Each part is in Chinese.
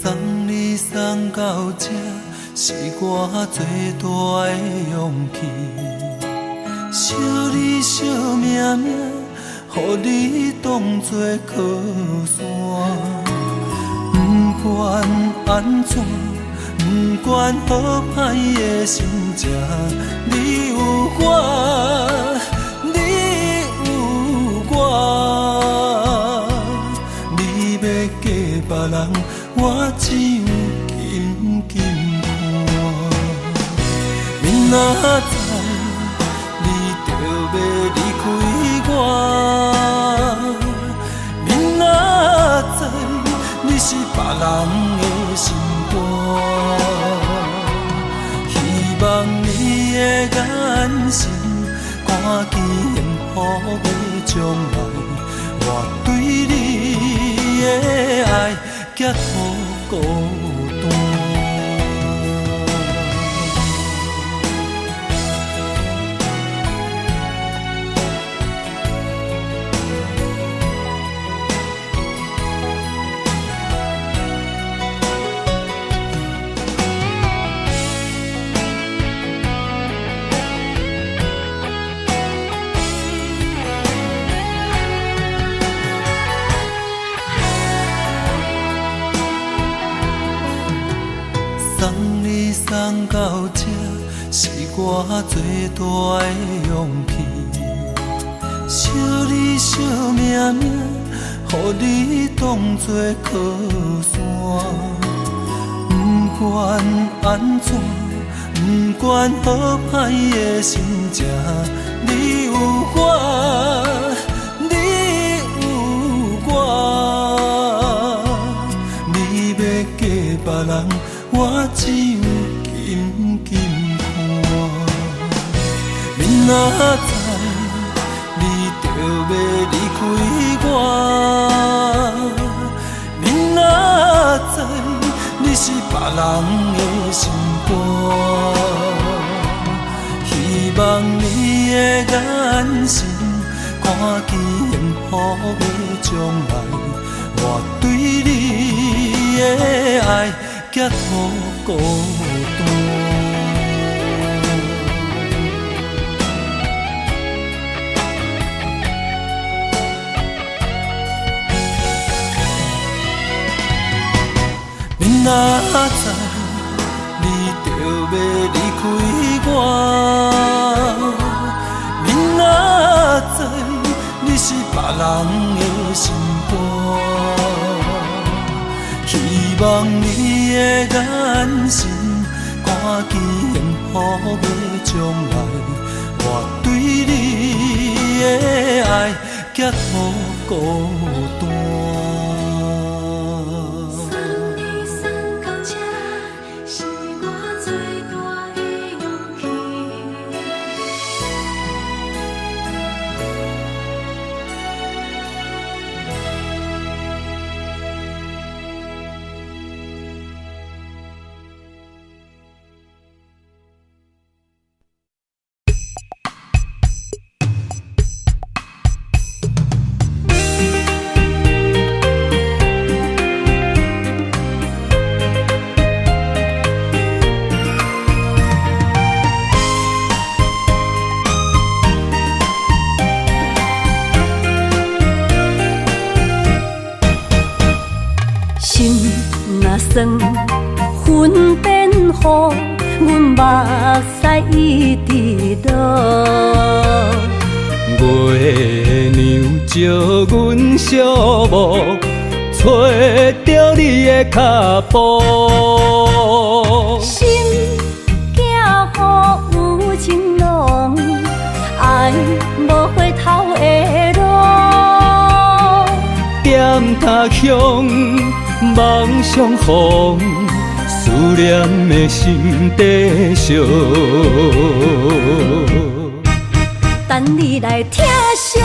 送你送到这，是我最大的勇气。惜你惜命命，予你当作靠山。不管安怎，不管好歹的心情，你有我，你有我。你要嫁别人，我只有紧紧看。明仔载，你就要离开我。明仔载，你是别人的心肝。希望你的眼神，看见幸福的将来。我对你的爱，结好孤单。送你送到这，是我最大的勇气。惜你惜命命，予你当作靠山。不管安怎，不管好歹的心情，你有我，你有我。你要嫁别人，我只有紧紧看。明仔载，你就要离开我。明仔载，你是别人的心肝。希望你的眼神，看见幸福的将来。我对你的爱，结好孤单。明仔载，你就要离开我。明仔载，你是别人的心肝。希望你的眼神，看见幸福的将来。我对你的爱，结好孤单。算云变雨，阮目屎一直落。月娘照阮小目，找着你的脚步。心行雨有情浓，爱无回头的路。点他乡。梦相逢，思念的心底烧。等你来听惜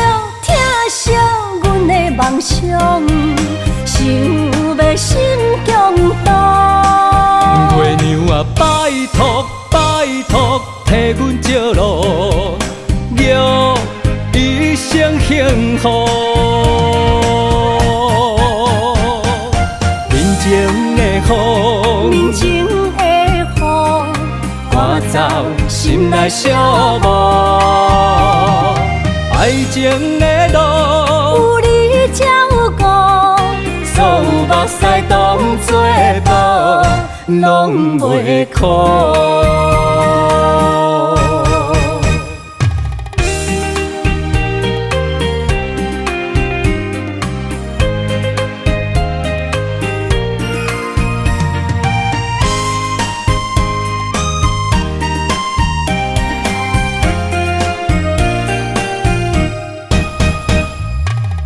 阮的梦想，想要心中动。月娘啊，拜托，替阮照路，祝一生幸福。情的风，面前的雨，赶走心内寂寞。爱情的路，有你才有我，所有目屎当作无，拢袂苦。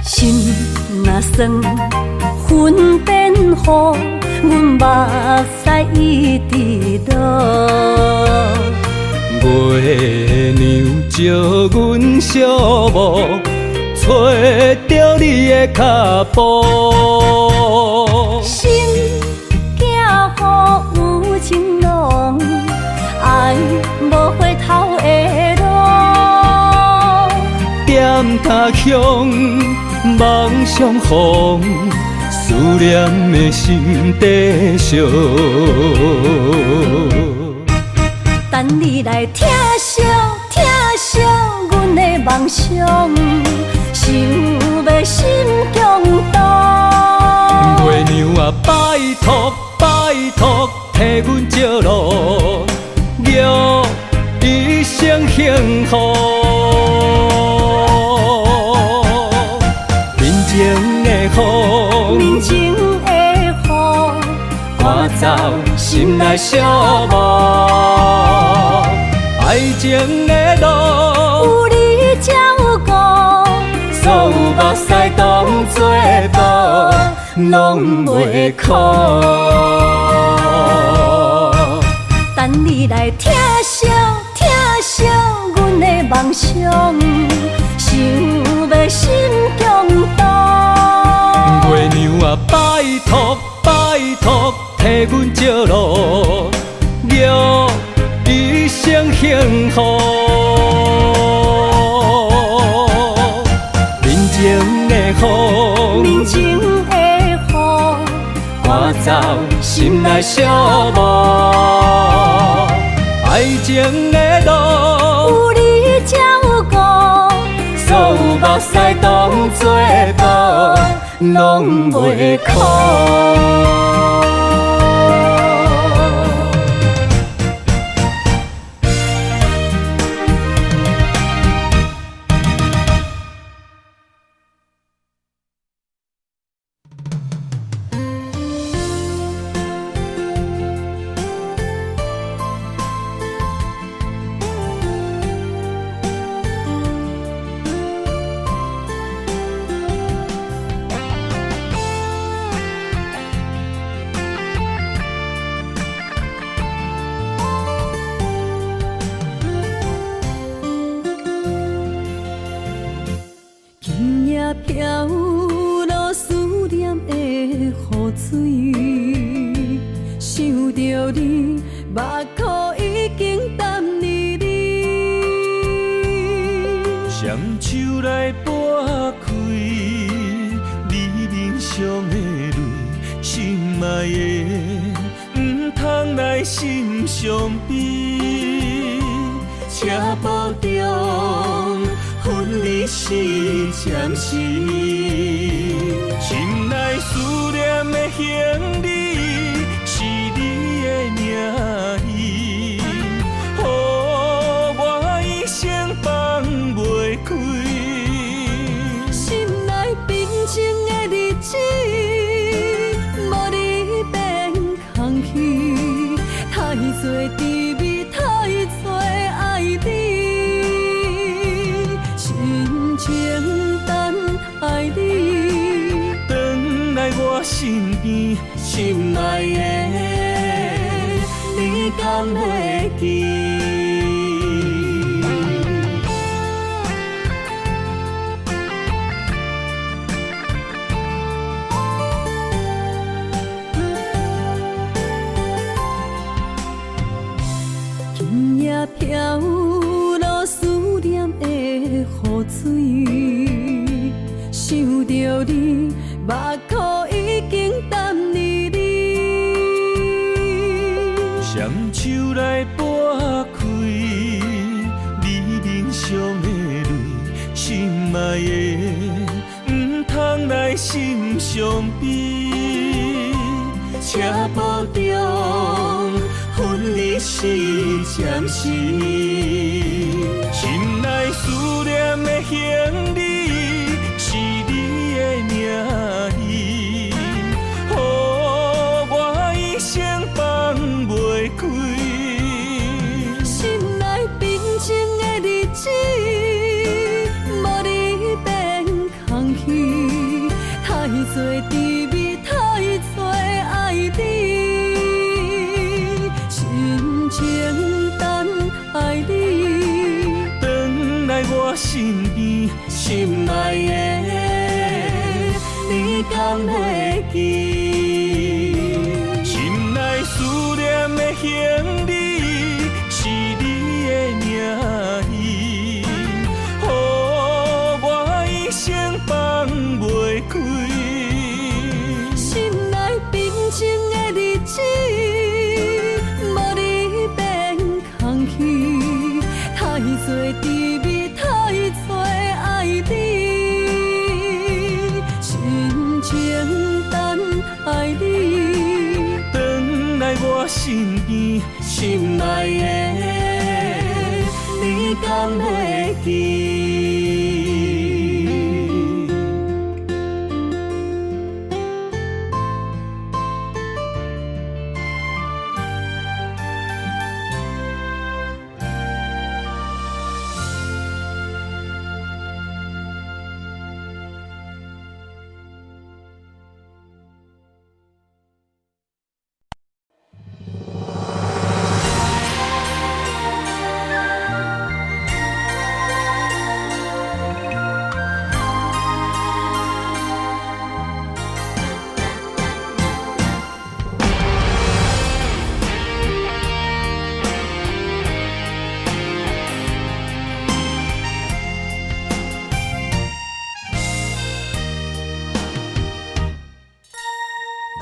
心若酸，云变雨，阮目屎一直落。月娘照阮小无，找着你的脚步。心行雨有情浓，爱无回头的路。点他乡，梦相逢，思念的心底烧。等你来疼惜疼惜阮的梦想，想要心强大。月娘啊，拜托拜托，替阮照路，祝一生幸福。面前的风，面前的雨，赶走心内寂寞。爱情的路，有你才有我，所有目屎当作无，拢袂苦。等你来疼惜疼惜阮的梦想，想要心强大。月娘啊，拜托拜托，替阮照路，祝一生幸福。面前的风，面前的雨，赶走心内寂寞。爱情的路，有你才有我，所有目屎当作无，拢袂苦。飘落思念的雨水，想着你，目眶已经淡离你。双手来拨开，你面上的泪，心爱的，唔通来心伤悲，车步中。分离是暂时，心内思念的行李是你的名字，予我一生放袂开。心内平静的日子，无你变空虚，太多滋味，太多爱你。情等爱你，回来我身边，心爱的，你敢会记？今夜飘落思念的雨水，想着你，目眶已经淡离你。车步中，分离是暂时。心内思念的行李，是你的名字，予我一生放袂开。心内平静的日子，无你变空虚，太多滋味，太多爱你，深情等爱你，转来我身边，心内的你敢会记？心内思念的行李，是你的名字，予我一生放袂开。心内平静的日子，无你变空虚，太多滋味，太多爱你，深情等爱你，转来我身边，心内的你敢会记？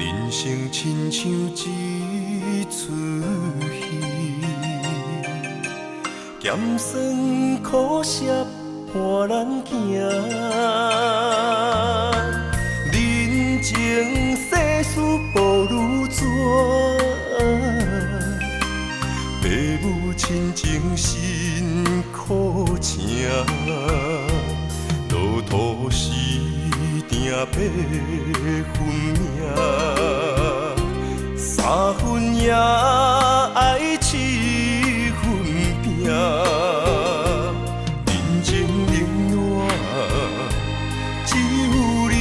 人生亲像一出戏，咸酸苦涩伴咱行。人情世事无如纸，父母亲情辛苦情，路途是定要分命，三分也爱七分拼，人情冷暖，只有你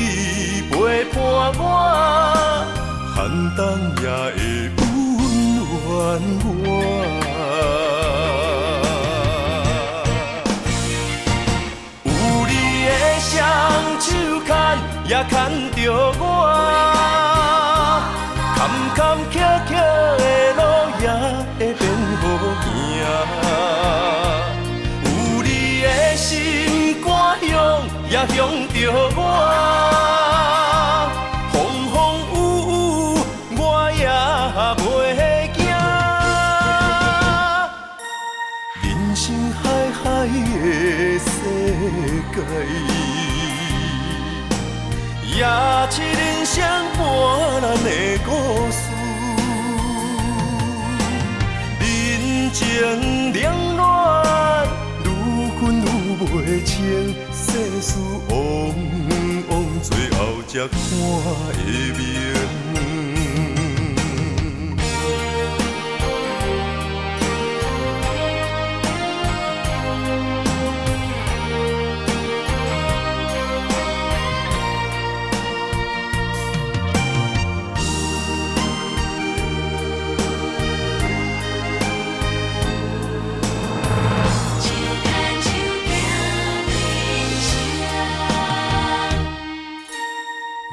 陪伴我，寒冬也会温暖我。双手牵也牵着我，坎坎坷坷的路也会变好行。有你的心肝乡也乡着我，风风雨雨我也袂惊。人生海海的世界。也是人生伴咱的故事，人情冷暖，愈分愈袂清，世事往往最后才看会明。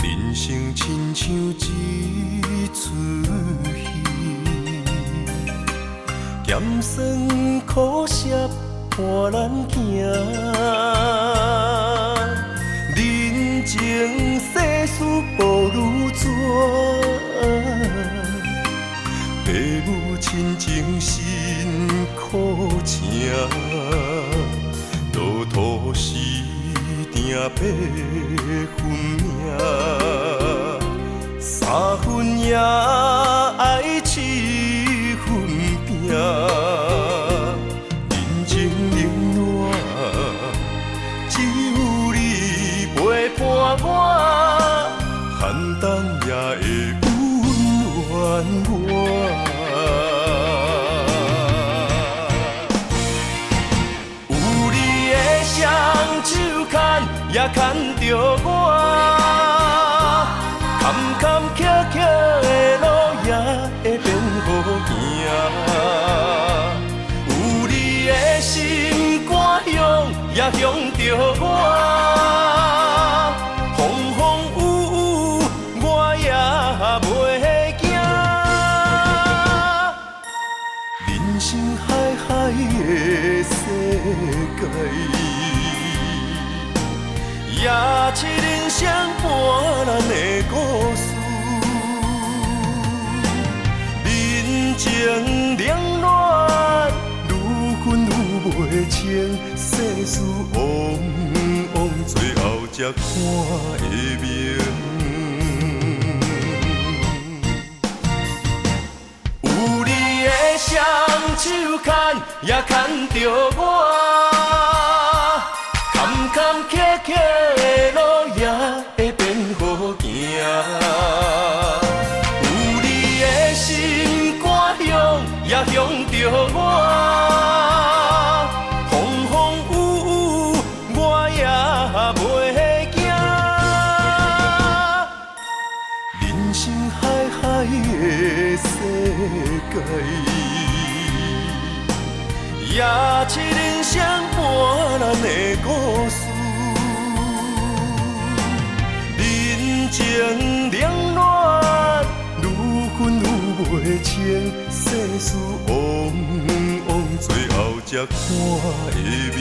人生亲像一出戏，咸酸苦涩伴咱行。人情世事无如纸，父母亲情辛苦情，路途是定要分命，三分也爱七分拼。人情冷暖，只有你陪伴我，寒冬也会温暖我。有你的双手牵，也牵着我。坎坎坷坷的路也会变好行，有你的心肝向也向着我，风风雨雨我也袂惊。人生海海的世界。也七人相伴咱的故事，人情冷暖，愈分愈袂清，世事往往最后才看会明。有你的双手牵，也牵着我。坎坎坷坷的路也会变好行，有你的心肝向也向着我，风风雨雨我也袂惊。人生海海的世界。也七人相伴咱的故事，人情冷暖，愈分愈袂清，世事往往最后才看会明。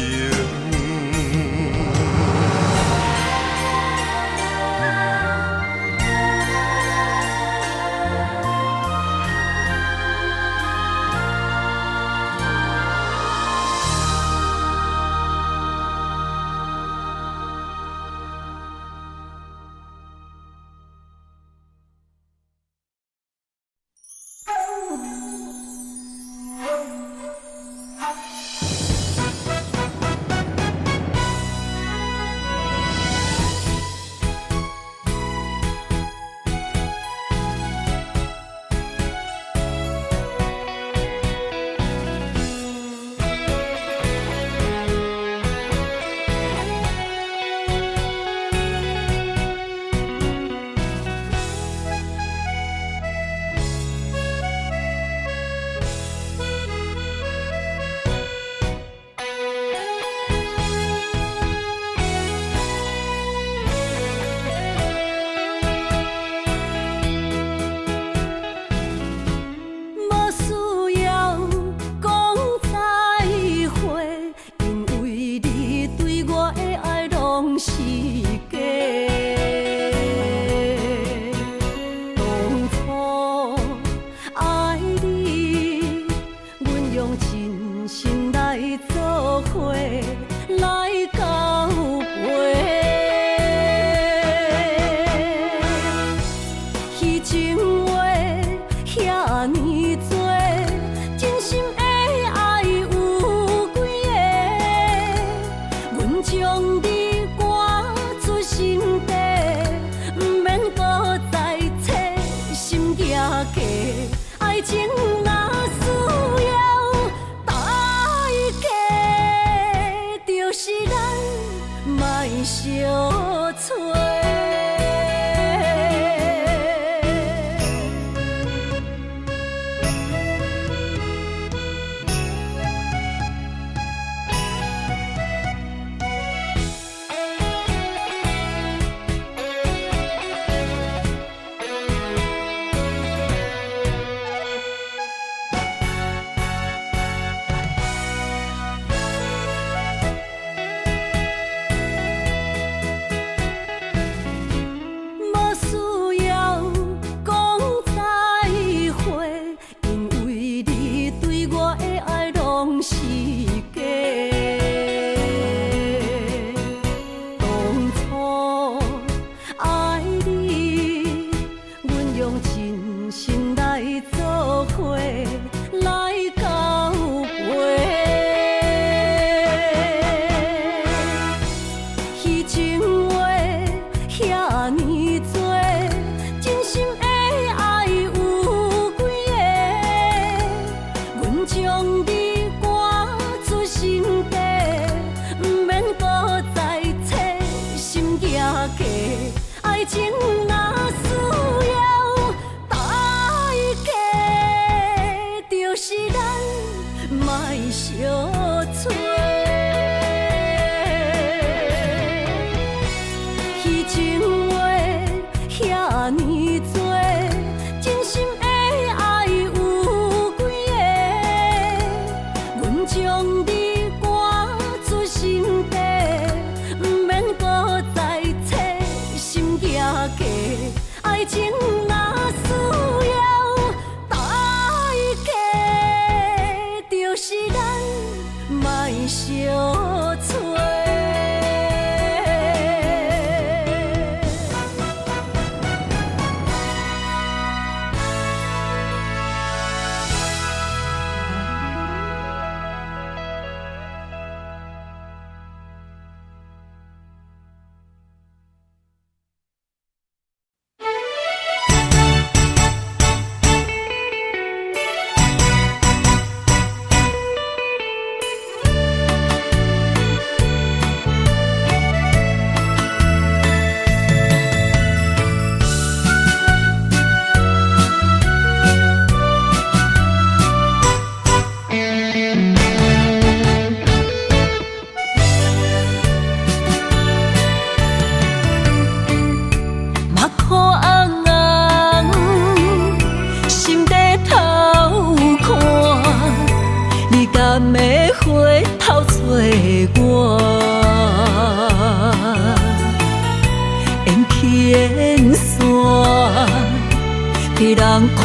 人看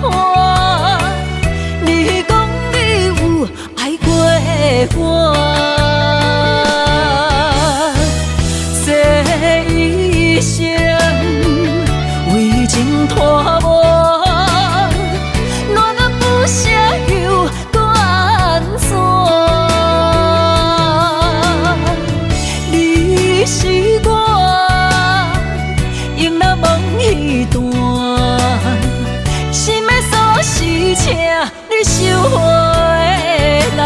破。你讲你有爱过我，这一生为情拖磨，暖暖不舍又搁安怎？你是我用那梦彼段，心的锁匙请你收回来。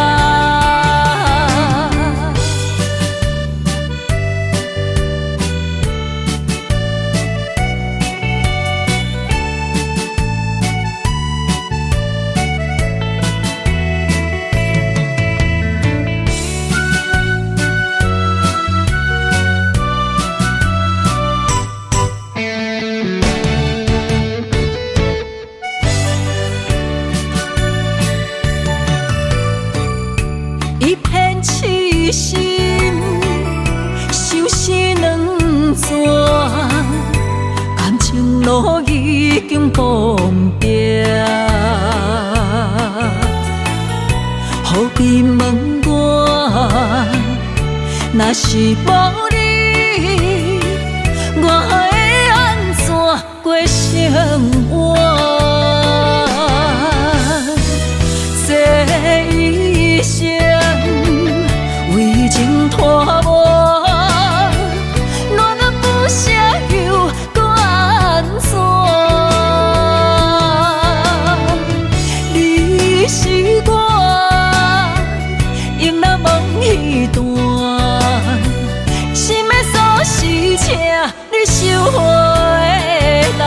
一片痴心，相思两逝，感情路已经崩平，何必问我？若是无你，我会安怎过生活？这一生为情拖磨，暖暖不舍又搁安怎？你是我用那梦彼段，心的锁匙请你收回来。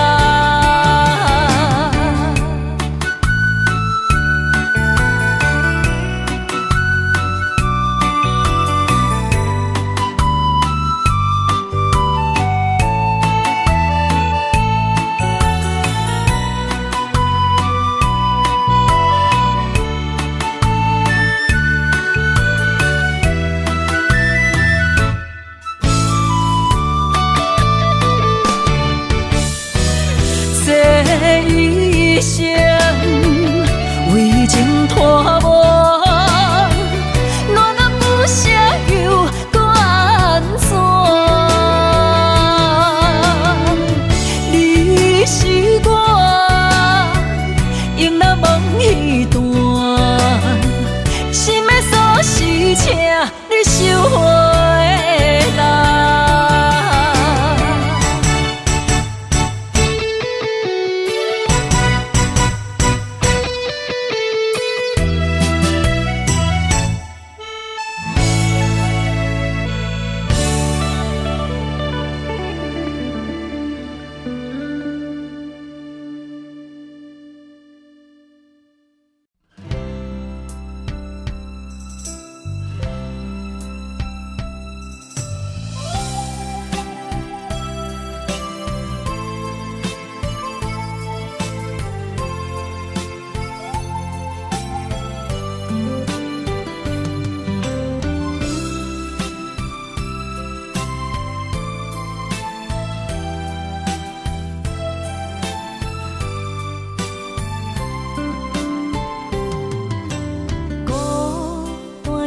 这一生为情拖磨，暖暖不舍又搁安怎？你是我用那梦彼段，心的锁匙请你收回来。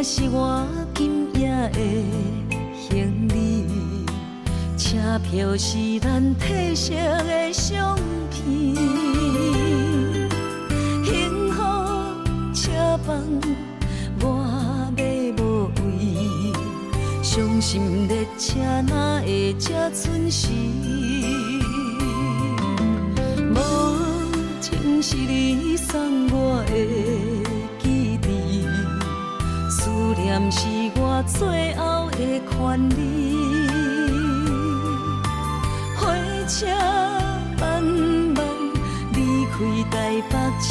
是我今夜的行李，车票是咱褪色的相片，幸福车房我要无位，伤心列车哪会这准时？无情是你送我的记忆。思念是我最后的权利，火车慢慢离开台北市，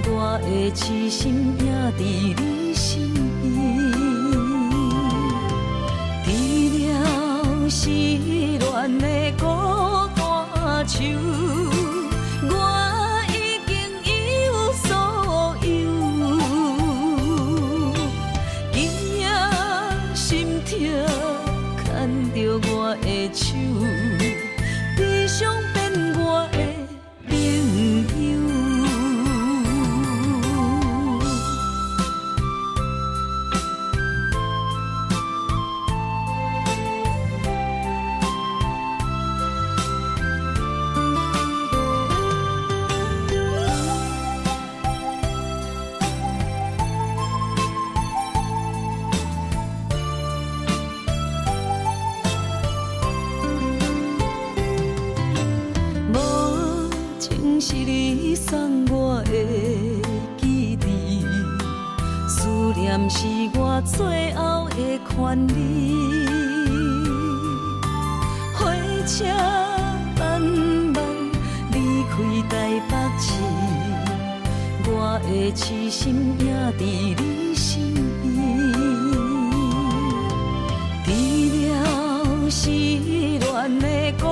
我的痴心也伫你身边。除了失恋的孤单手，我已经一无所有。今夜心痛，牵着我的手，悲伤变我的是你送我的记忆，思念是我最后的权利。火车慢慢离开台北市，我的痴心也伫你身边。除了失恋的孤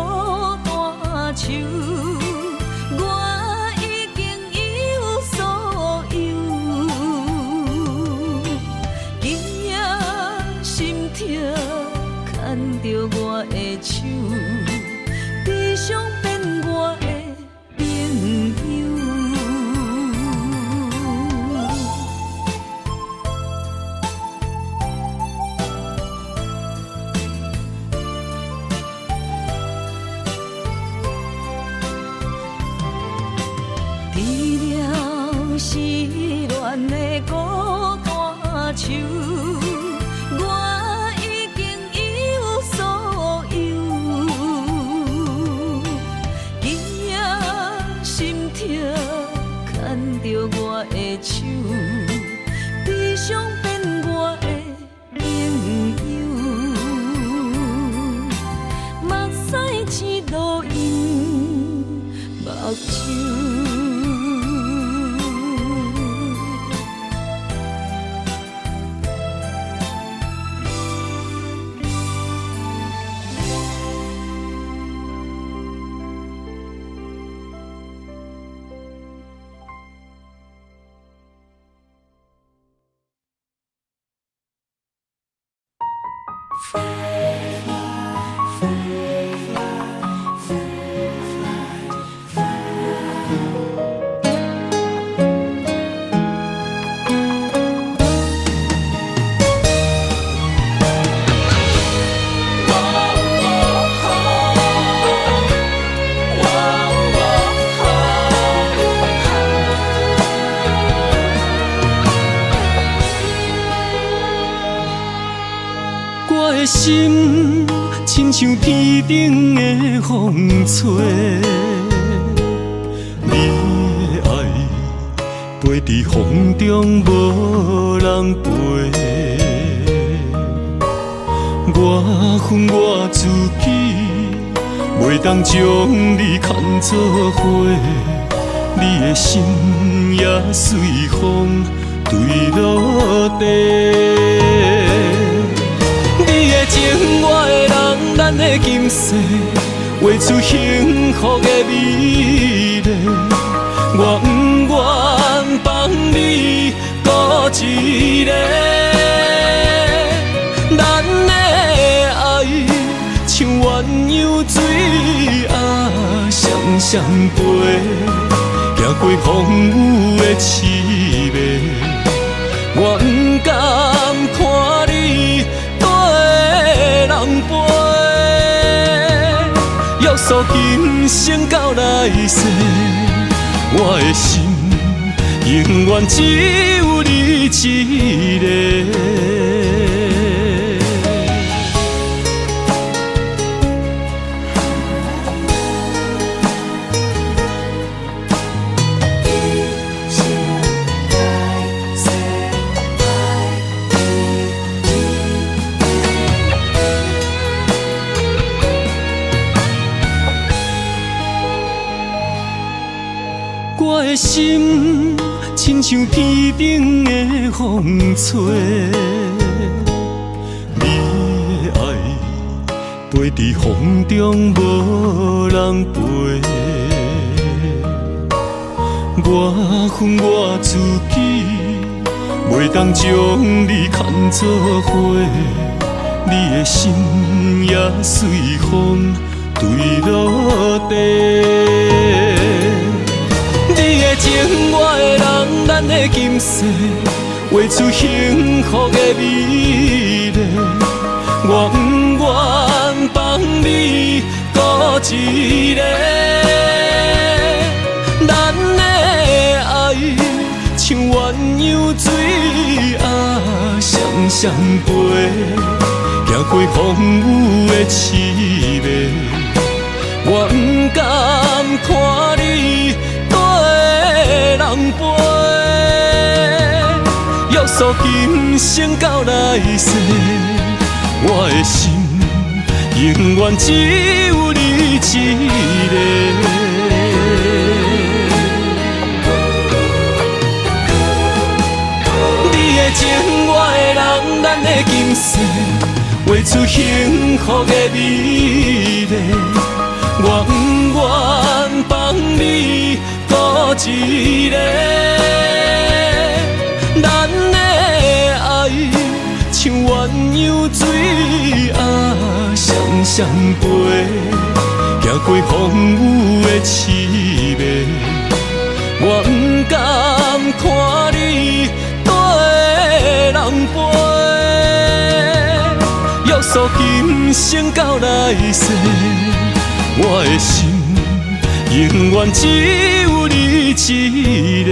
单手，我已经一无所有。今夜心痛，牵着我的手，悲伤变我的朋友。除了失恋的孤单手，我已经一无所有。今夜心痛，牵着我的手，悲伤变我的朋友。目屎只落印目睭。我的心亲像天顶的风吹，你的爱飞伫风中无人陪。我恨我自己，袂当将你牵做伙，你的心也随风坠落地。你的情，我的人，咱的今世，画出幸福的美丽。我不愿放你孤一个，咱的爱像鸳鸯水啊，双双飞，行过风雨的刺眉。我不甘看你人陪，约束今生到来世，我的心永远只有你一个。我的心亲像天顶的风吹，你的爱飞伫风中无人陪。我恨我自己，袂当将你牵做伙，你的心也随风坠落地。你的情，我的人，咱的今世，画出幸福的美丽。我不愿放你孤一个，咱的爱像鸳鸯水啊，双双飞，行过风雨的刺眉。我不甘看你束今生到来世，我的心永远只有你一个。你的情，我的人，咱的今世，画出幸福的美丽。我不愿放你孤一个，咱的爱像鸳鸯水啊，双双飞，行过风雨的凄迷。我不甘看你跟人陪，约束今生到来世。我的心永远只有你一个。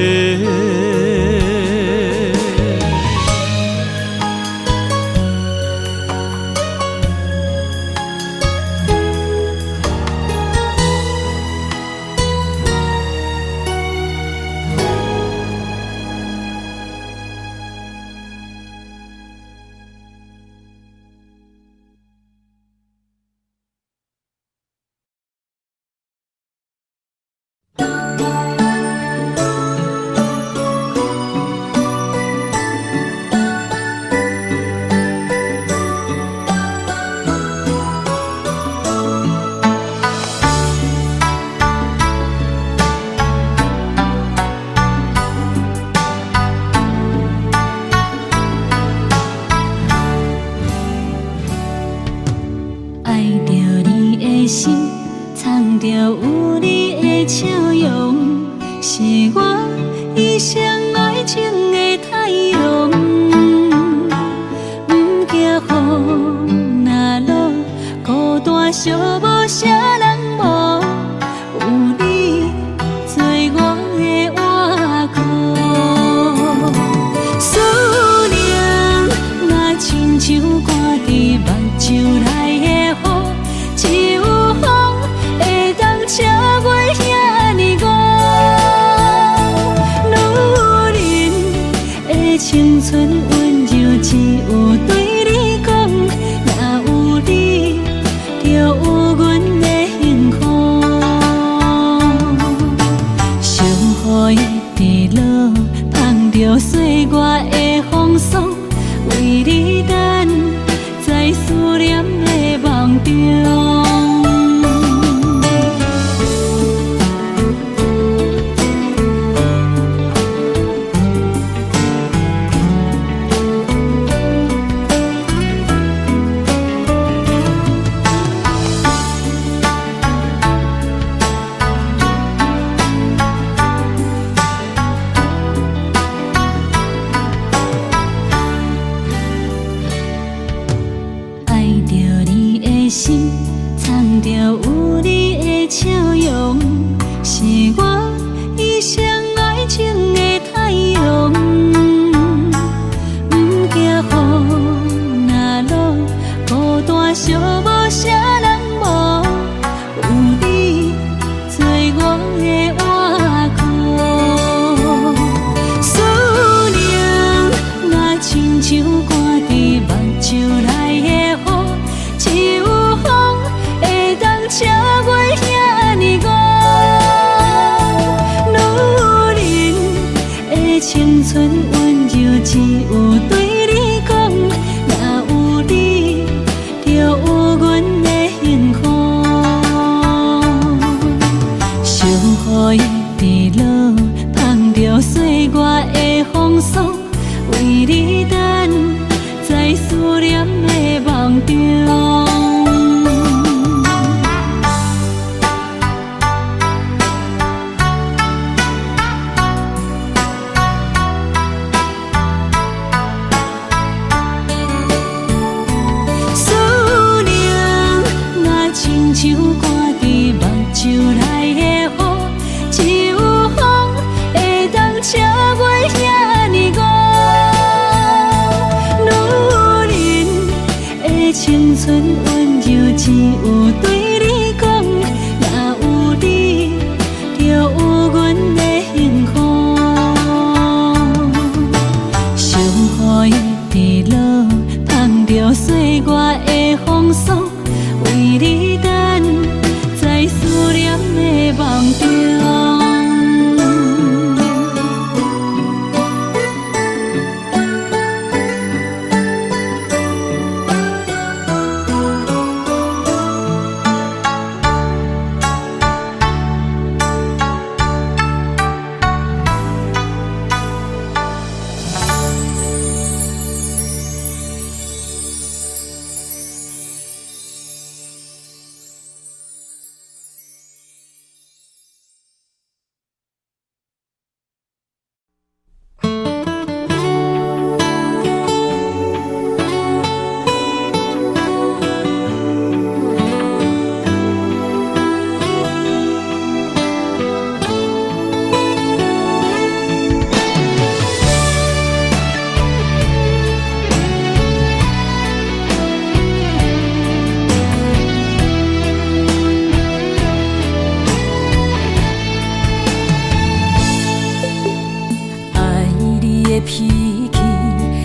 脾气，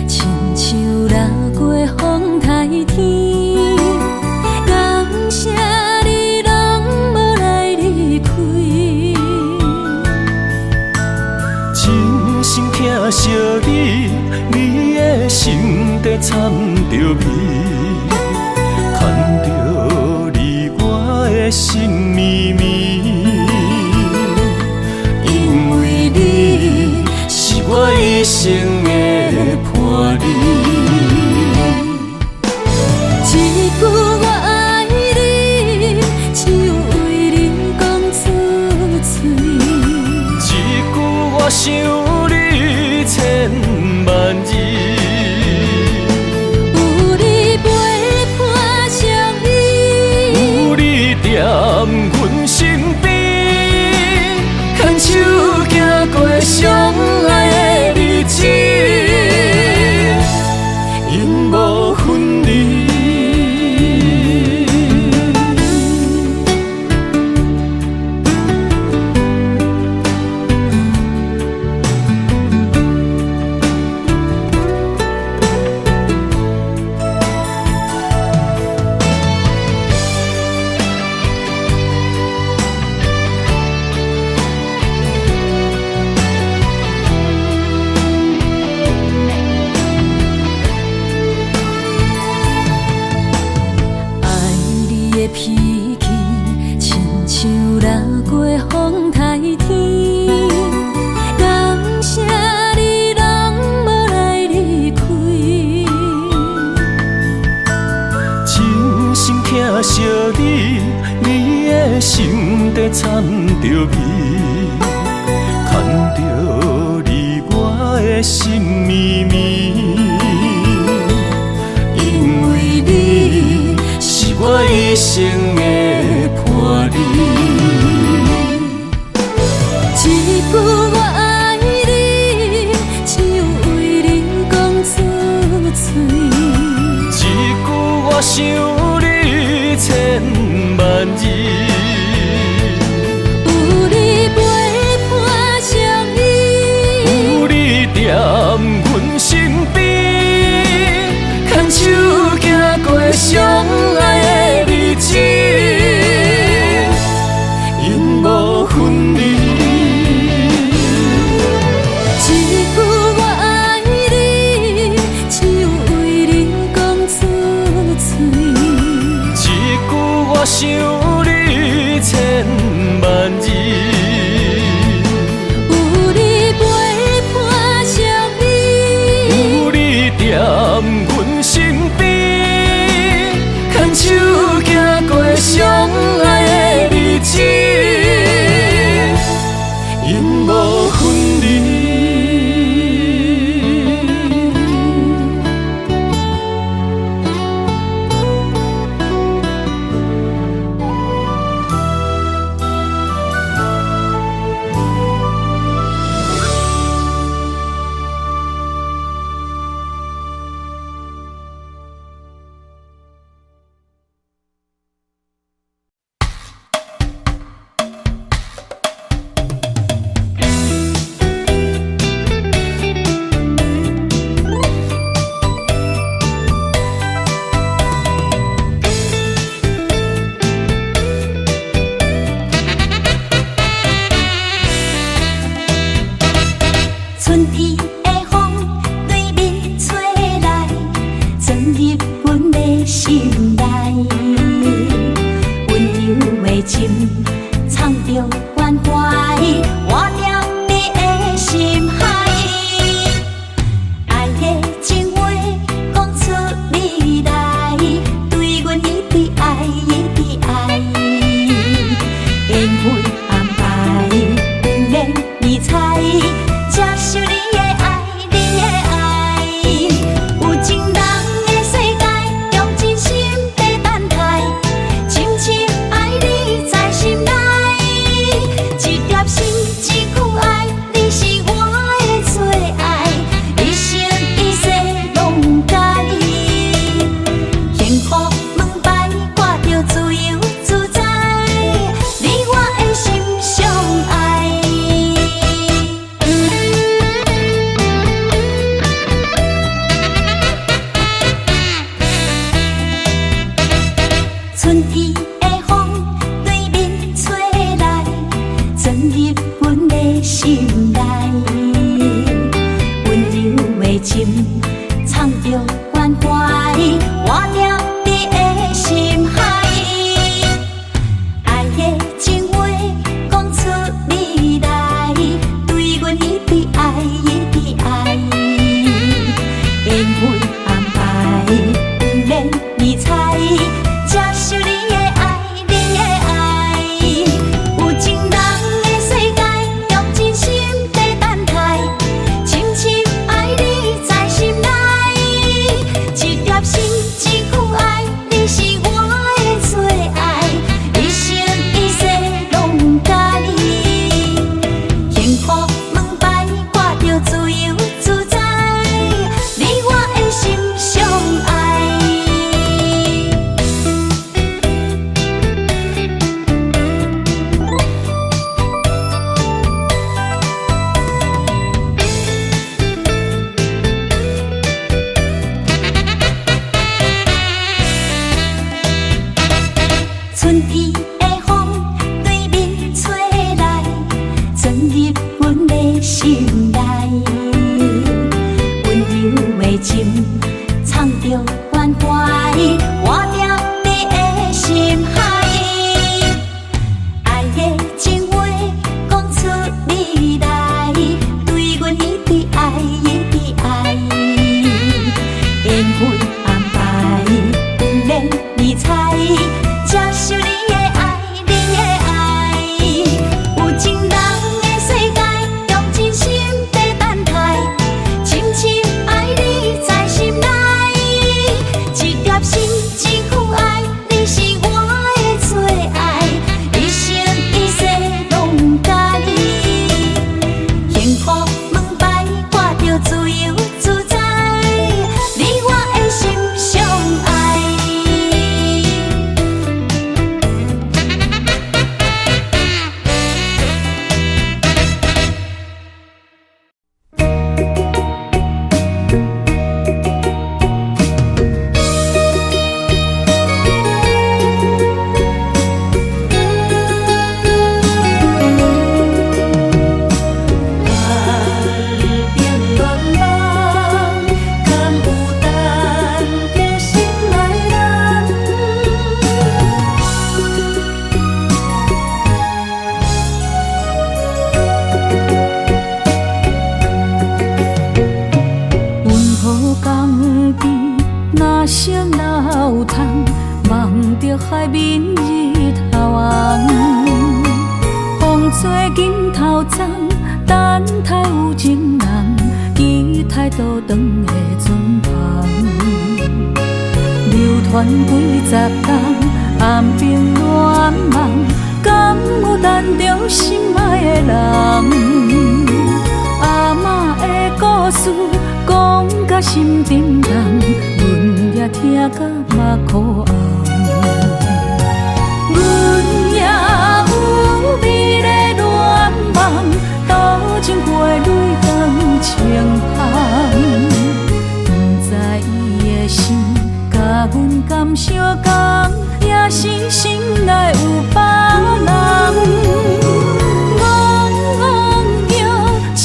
亲像拉过风台天。感谢你拢无来离开，真心疼惜你，你的心底掺着味，牵着你我的心绵绵。因为你是我一生的伴侣，一句我爱你，只有为你讲出嘴。一句我想你千万字，有你陪伴相依，有你踮阮身边，牵手行过相爱的日子，永无分离。脾气亲像拉过风台天，感谢你拢无来离开，真心疼惜你，你的心底掺着味，牵着你我的心绵绵。因为你是我一生的伴侣，一句我爱你，只有为你讲出嘴。一句我想你千万字，有你陪伴相依，有你踮阮身边，牵手行过相爱的日子，永无分离。一句我爱你，只有为你讲出嘴。一句我想你千万字，有你陪伴相依，有你踮阮身边，牵手行过相爱的日子，永无分离。春天的风对面吹来，钻入阮的心内。温柔的情藏着关怀，活踮你的心海。爱的情话讲出你来，对阮一直爱，一直爱。缘分安排，不免你猜。接受你的爱，你的爱，有情人的世界，用真心在等待，深深爱你在心内，一粒心，一句爱，你是我的最爱，一生一世拢甲你，幸福门牌挂着自由自在，你我的心相爱。着关怀，活在你的心海。爱的情话讲出你来，对阮一直爱，一直爱。缘分安排，不免你猜，接受你的爱，你的爱。有情人的世界，用真心在等待，深深爱你在心内。一粒心，一份爱，你是我的最爱，一生一世拢甲你。幸福门牌挂着自由自在，你我的心相爱。春天的风对面吹来，钻入阮的心内。温柔的情，藏着关怀，活在你的心海。爱的情话讲出你来，对阮一直爱，一直爱。缘分安排，不免你猜。接受你的爱，你的爱。有情人的世界，用真心在等待，深深爱你在心内。一粒心，一份爱，你是我的最爱，一生一世拢甲你。幸福门牌挂着自由自在，你我的心相爱。望着海面日头红，风吹金头鬃，等待有情人，期待倒转的船旁。流传几十冬，暗冰乱梦，敢有等着心爱的人？阿嬷的故事讲甲心沉重，阮也听甲目眶红。阮也有美丽恋梦，多情花蕊当清香。不知伊的心甲阮敢相共，也是心内有别人。戆叫痴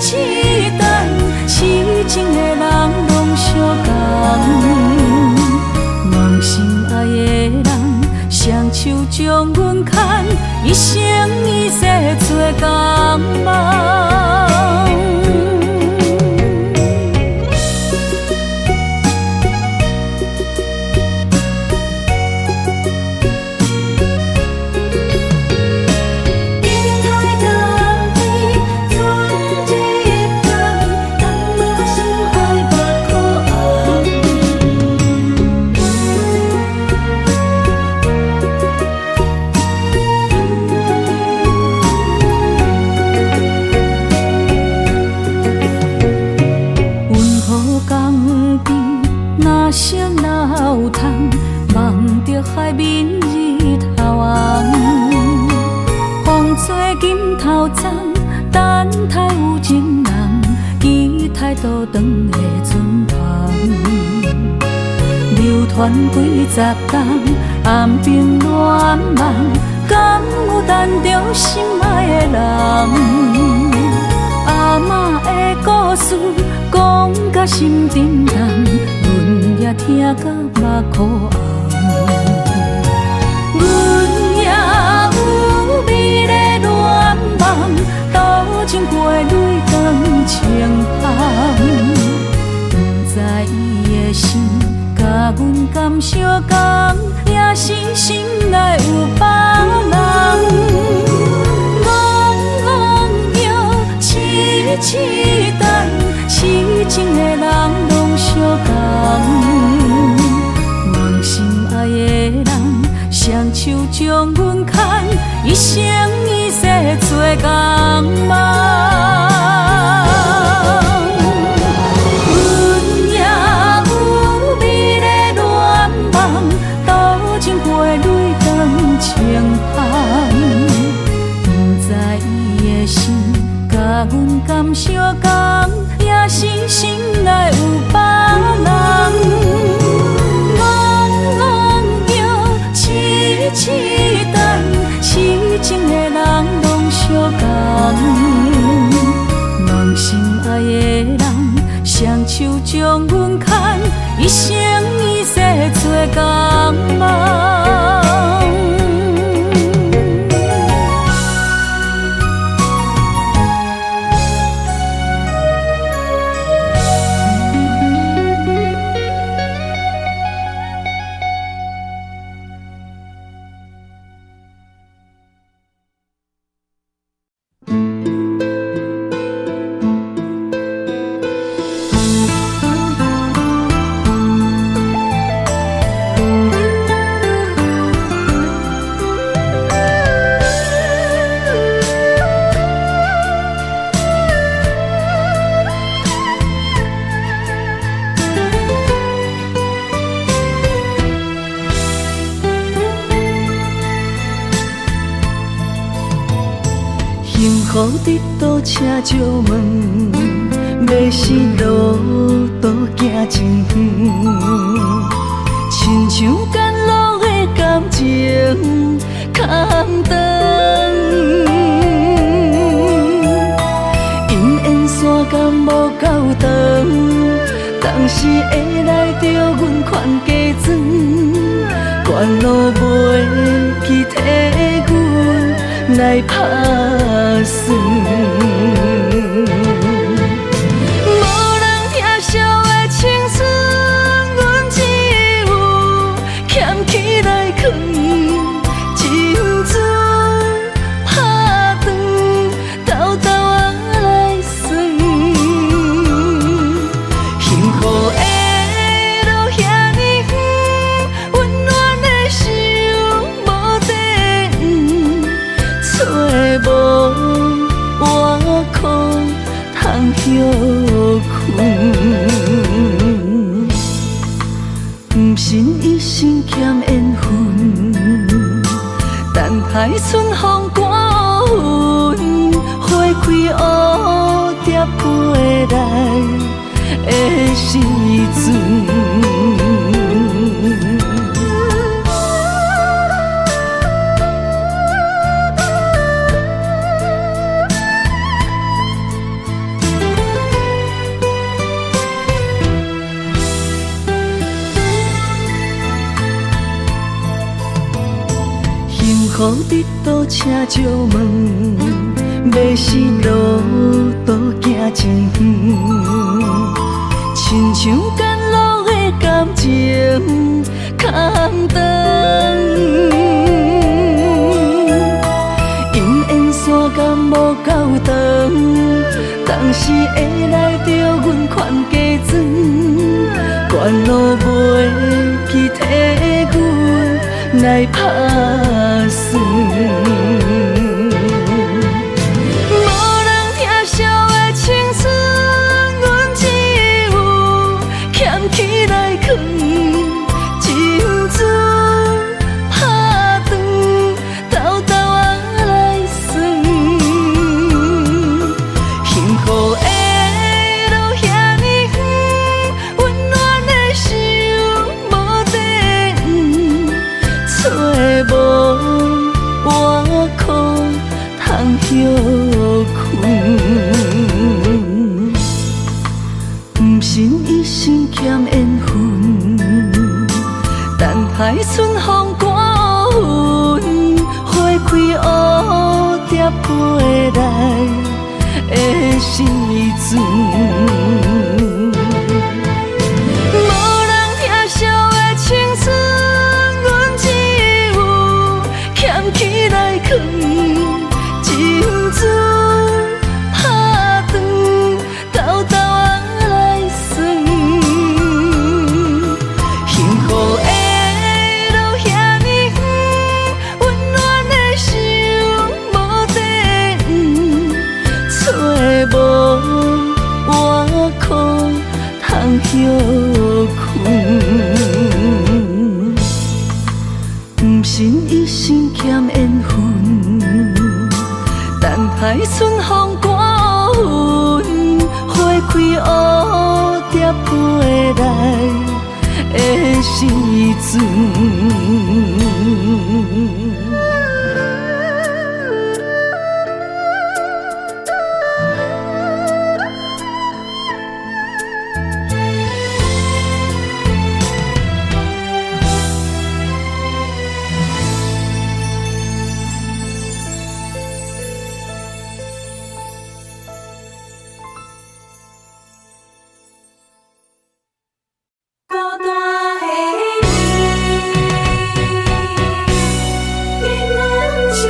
痴等，痴情的人拢相共。梦心爱的人，双手将阮牵，一生一世做共梦。望着海面日头红，风吹金头鬃，等待有情人，期待倒转的船旁。流传几十冬，暗冰乱梦，敢有等着心爱的人？阿嬷的故事讲甲甲心震动，阮也听甲目眶红。阮也有美丽恋梦，多情过泪光清芳。不知伊的心甲阮敢相共，也是心内有别人。痴等，痴情的人拢相共，梦心爱的人，双手将阮牵，一生一世做共梦。阮也有美丽恋梦，多情过泪光清芳。不知伊的心甲阮敢相共，也是心内有别人。戆戆摇，痴痴等，痴情的人拢相共。梦心爱的人，双手将阮牵，一生一世做共梦。幸福伫倒车借问，要是路途行真远，亲像赶路的感情空长。因缘线敢无够长，当时会来着阮款加装，关路袂去替阮来打算。无人疼惜的青春，阮只有捡起来藏，情字拍断，偷偷啊来算。幸福的路遐尼远，温暖的手无地找无我可通休困。不信一生欠缘分，等待春风刮云，花开蝴蝶飞来的时阵。幸福伫倒车借问，要是路途行真远，亲像赶路的感情空长。因缘线敢无够长，当时会来着阮款加装，关路袂去替阮来打算。无人疼惜的青春，阮只有捡起来藏，情字拍断，偷偷啊来算。幸福的路遐尼远，温暖的手无地找无我船。无人听笑的青春，阮只有捡起来藏，珍珠拍长，豆豆仔来算。幸福的路遐尼远，温暖的心无地找无外裤通休困。不信一生欠缘分，等待春风刮云，花开蝴蝶飞来的时阵。孤单的你，你能将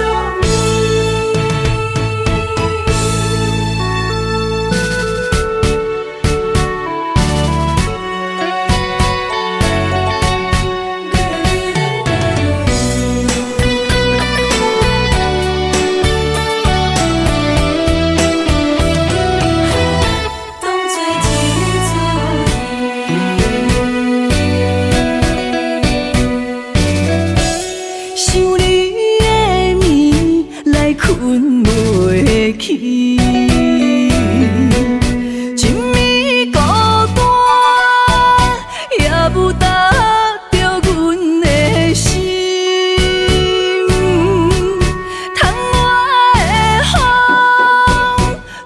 当作一想你的眠来困袂去，一暝孤单也无达着阮的心。窗外的风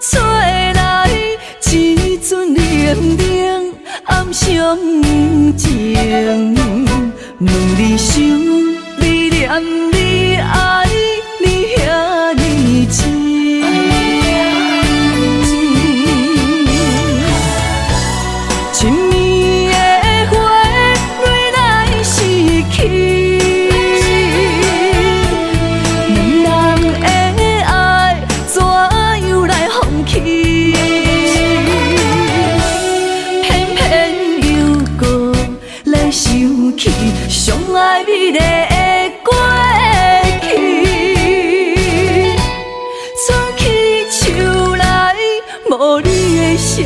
吹来一阵冷冷暗伤情，问你想。你念你爱你遐尼深，一暝的花蕊来逝去，两人的爱怎样来放弃？偏偏又搁来想起上爱美丽的。无你的消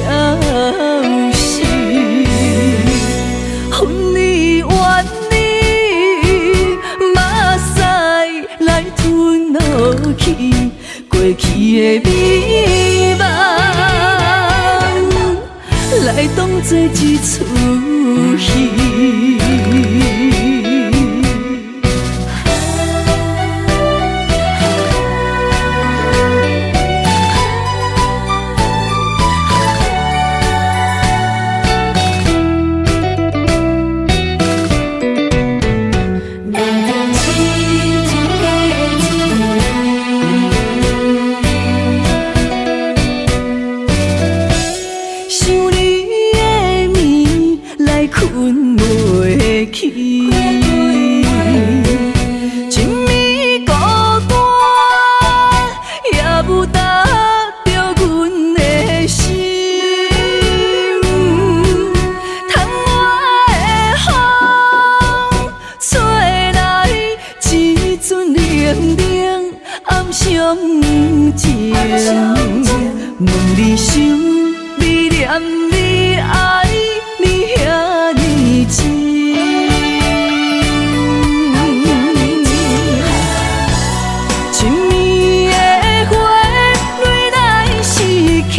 息，恨你怨你，目屎来吞落去，过去的美梦，来当作一出戏。困袂去，一暝孤单也无达着阮的心。窗外的风吹来一阵冷冷暗伤情，问你想，你念你爱。你遐尼深，一暝的花蕊来逝去，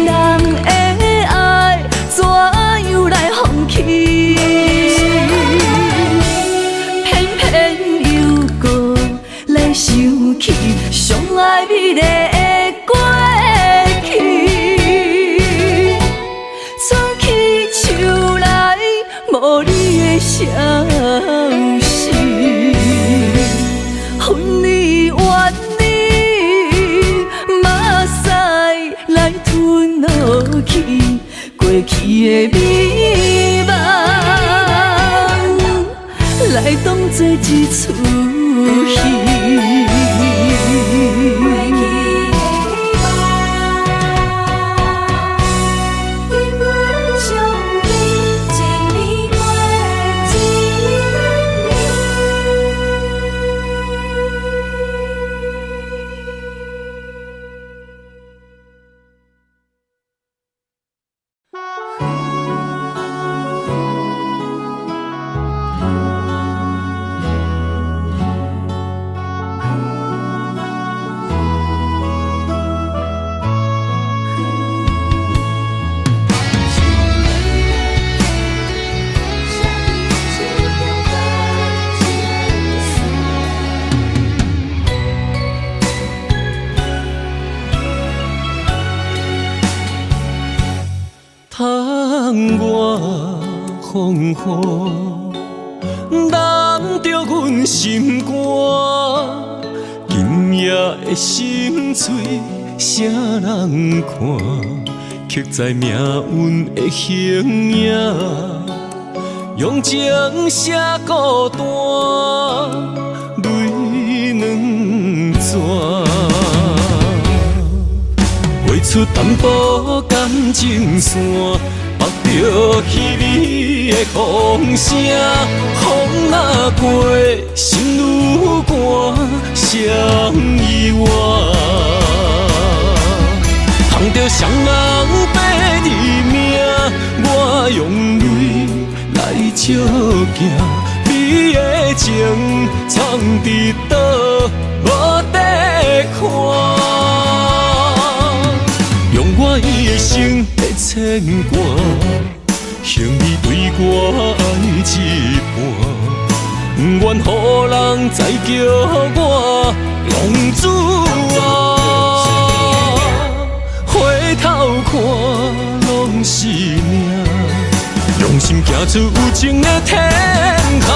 两人的爱怎样来放弃？偏偏又搁来想起上爱美丽的过去。无你的消息，恨你怨你，的美梦，来当作一出戏。窗外风雨，难着阮心肝。今夜的心碎，谁人看？刻在命运的形影，用情写孤单，泪两逝。画出淡薄感情线，目着稀微的风声，风若过，心愈寒，谁意外？通着双人白字名，我用泪来照镜，你的情藏伫倒，无地看。用我一生的牵挂，向你对我爱一半，不愿予人再叫我公主啊！回头看拢是命，用心行出有情的天下，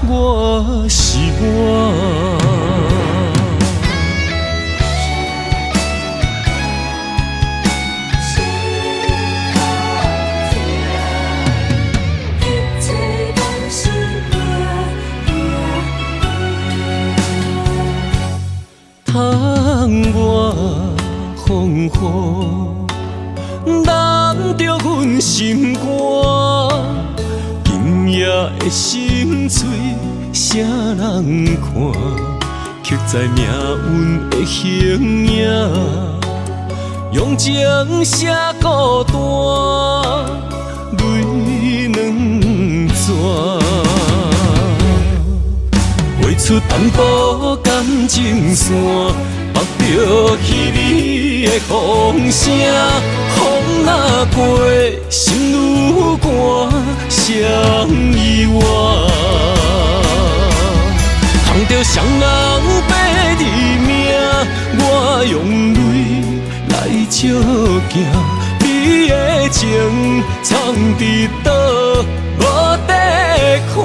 我是我。窗外风雨，难着阮心肝。今夜的心碎，谁人看？刻在命运的形影，用情写孤单，泪两逝。画出淡薄感情线，目着稀微的风声，风若过，心愈寒，谁意外？通着双人白字名，我用泪来照镜，你的情藏伫倒，无地看。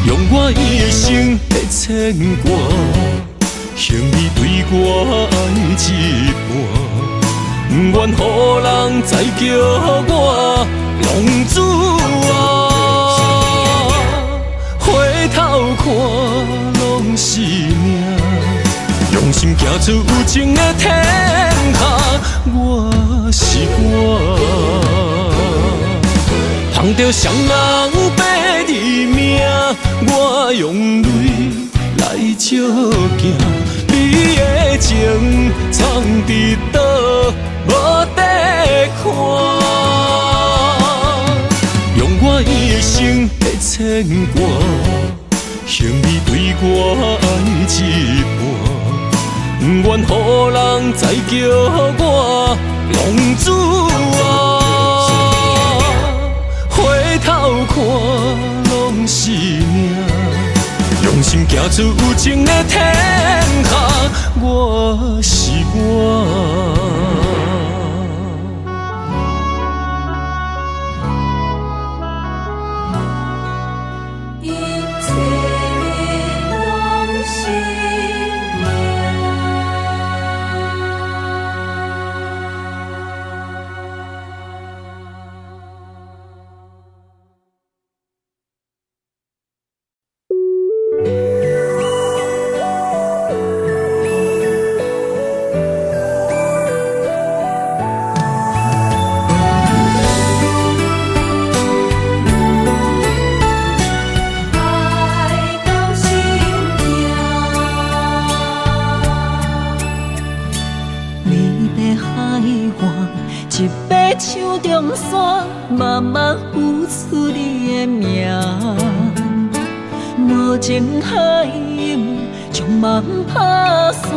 用我一生的牵挂，向你对我爱一半，不愿予人再叫我公主啊！回头看拢是命，用心行出有情的天下，我是我。通着双人白字名，我用泪来照镜，你的情藏伫倒，无地看。用我一生的牵挂，向你对我爱一半，不愿予人再叫我公主啊！回头看拢是命，用心行出有情的天下，我是我。中山，默默付出你的名。无情海涌，将梦打散，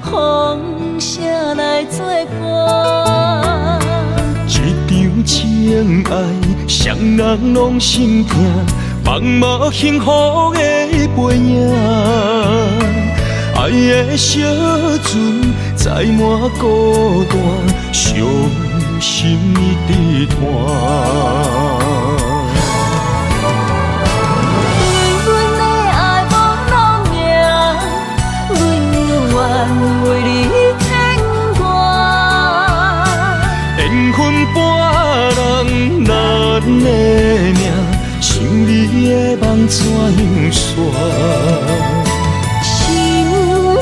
风声来作伴。一场情爱，双人拢心痛，茫无幸福的背影。爱的小船载满孤单，伤心的地摊。为你牵挂，缘分半人难的命，想你的梦怎样煞？心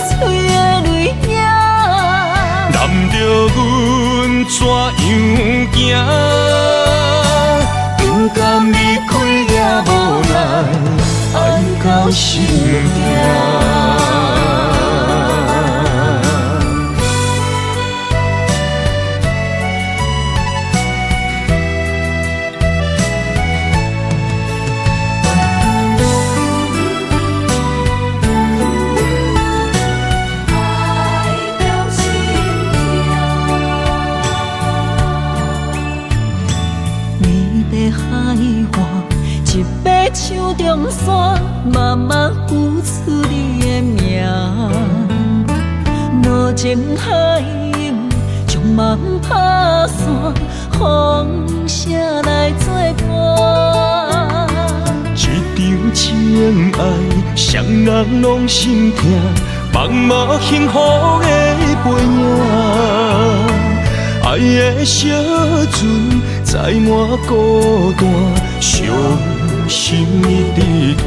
碎的泪影，难着阮怎样行？不甘离开也无奈，爱到心痛。像中山，默默付出你的名。无情海涌，将梦打散，风声来作伴。一场情爱，双人拢心痛，茫无幸福的背影。爱的小船载满孤单，伤心的地摊。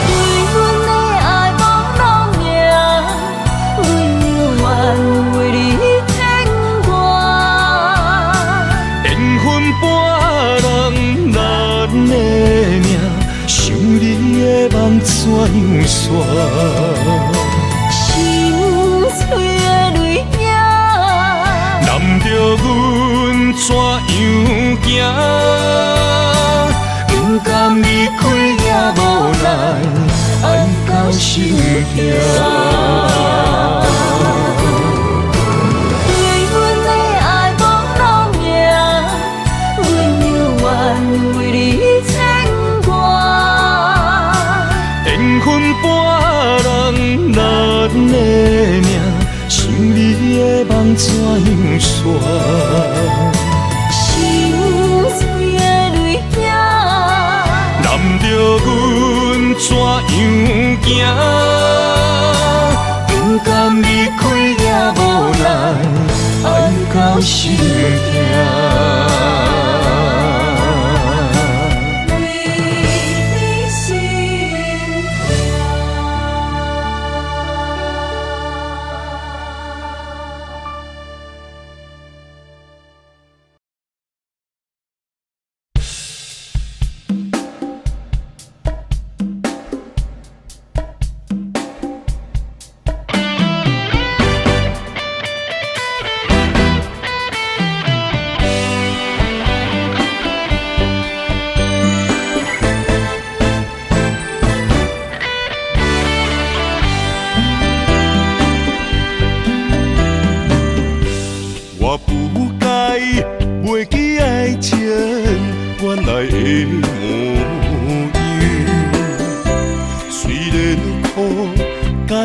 为阮的爱无路命，永远为你牵挂。缘分半人难的命，想你的梦怎样煞？心碎的泪影，难着阮怎样行？不甘离开也无奈，爱到心痛。为阮的爱无路命，永远为你牵挂。缘分半人难的命，想你的梦怎样煞？心碎的泪影，难着阮怎样行？不甘离开也无奈，爱到心痛。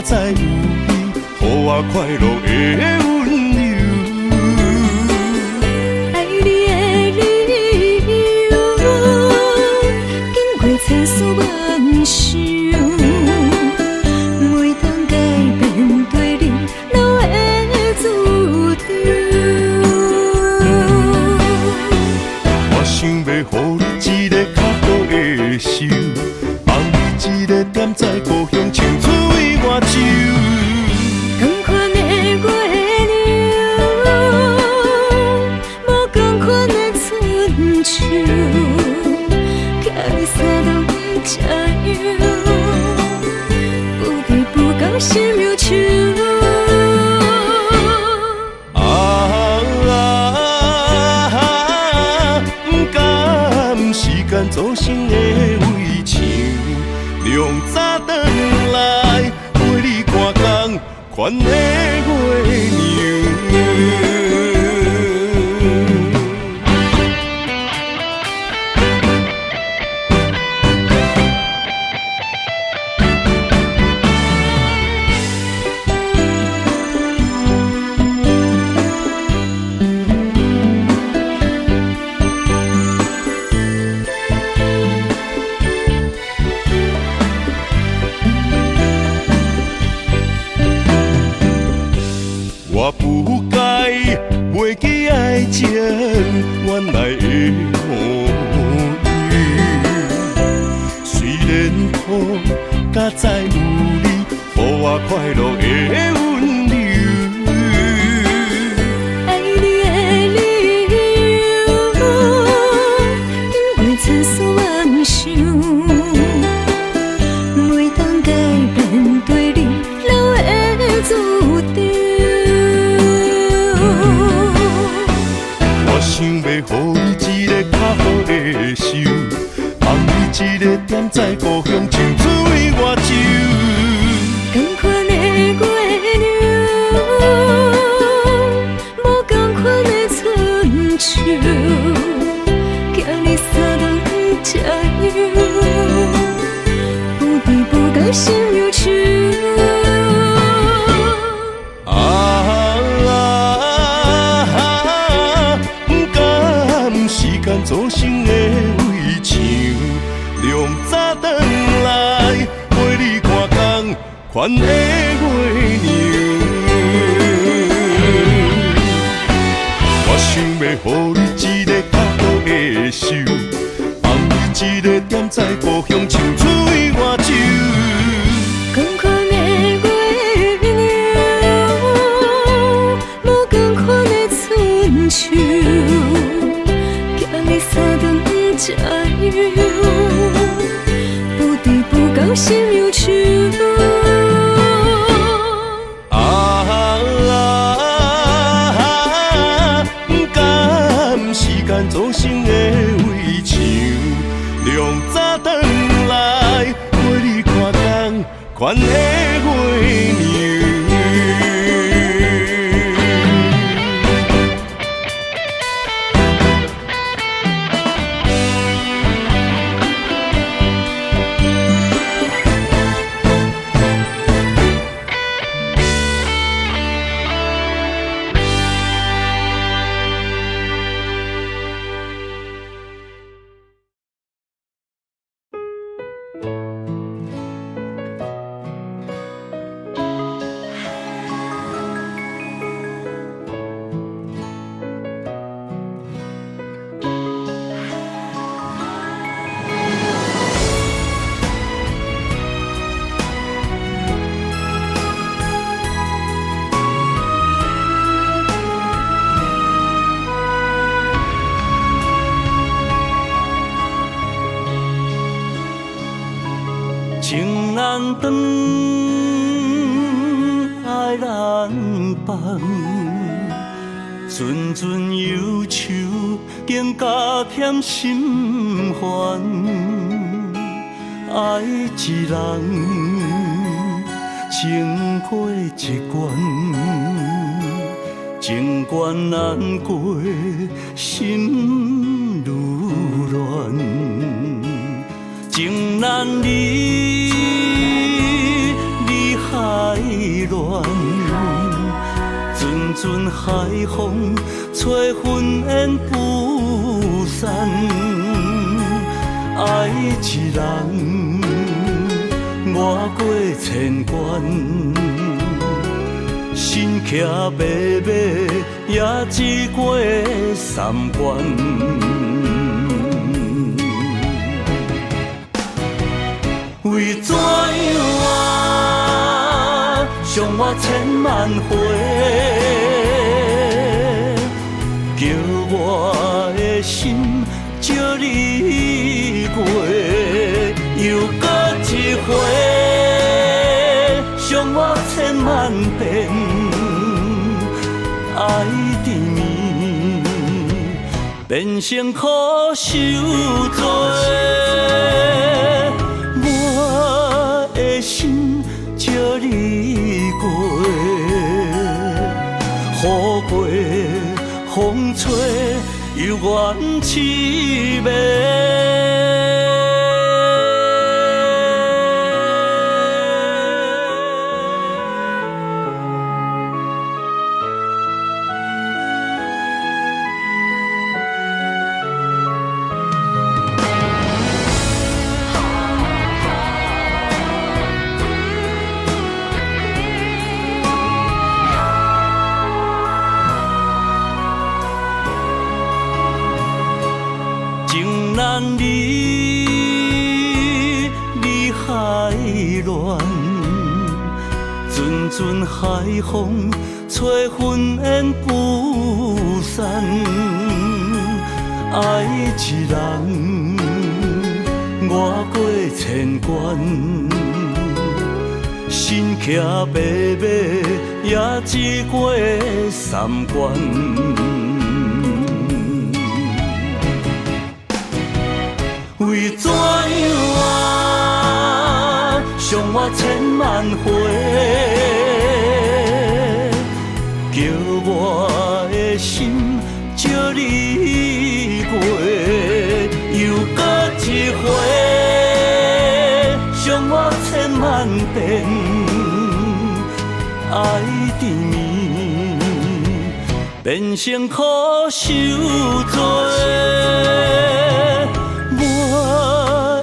再有你，予我快乐的温柔。爱你的理由，经过千丝万绪，每当改变对你留的注定。我想要予你一个较好的手，放你一个点在故乡唱出伊外州。同款的月亮，无同款的春秋，甲你三度吃药，不离不讲心忧愁。量早转来陪你看江款的月娘。我不该袂记爱情原来的模样，虽然苦，甲再有你，予我快乐的温柔。爱你的理由，因为千丝万想，每当改变对你留的注定。想要予你一个较好的手，放你一个踮在故乡，青水外洲。同款的月亮，无同款的春秋，惊你三顿吃药，不知不觉心忧愁。做成的围墙，量早转来陪你看江款的月娘。我想要予你一个较好的手，放你一个踮在故乡，青水外洲。同款的月亮，无同款的春秋。三顿吃药，不知不觉心忧愁。甘时间造成的围墙，量早转来陪你看江款的月娘。情难断，爱难放，阵阵忧愁，更加添心烦。爱一人，情过一关，情关难过，心愈乱。情难离，离海乱，阵阵海风吹云烟不散。爱一人，越过千关，心骑马马也只过三关。为怎样伤我千万回，叫我的心借你过，又搁一回，伤我千万遍，爱缠绵，变成苦受罪。我的心借你过，雨过风吹犹原凄美。情难离，离海乱，阵阵海风吹云烟不散。爱一人，越过千关，身骑白马，也只过三关。为怎样啊，伤我千万回，叫我的心借你过，又搁一回，伤我千万遍，爱缠绵，变成苦受罪。我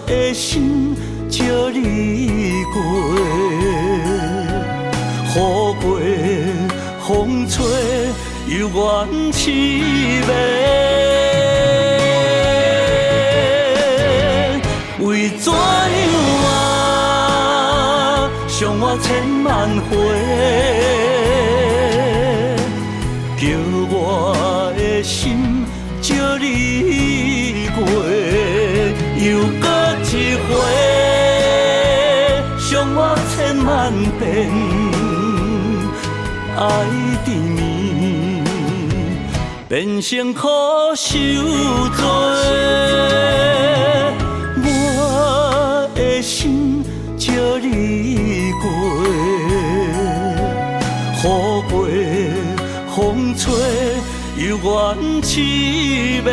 的心借你过，雨过风吹犹原凄美。为怎样啊，伤我千万回，叫我的心借你过。又搁一回，伤我千万遍，爱缠绵，变成苦受罪。我的心借你过，雨过风吹犹原凄美。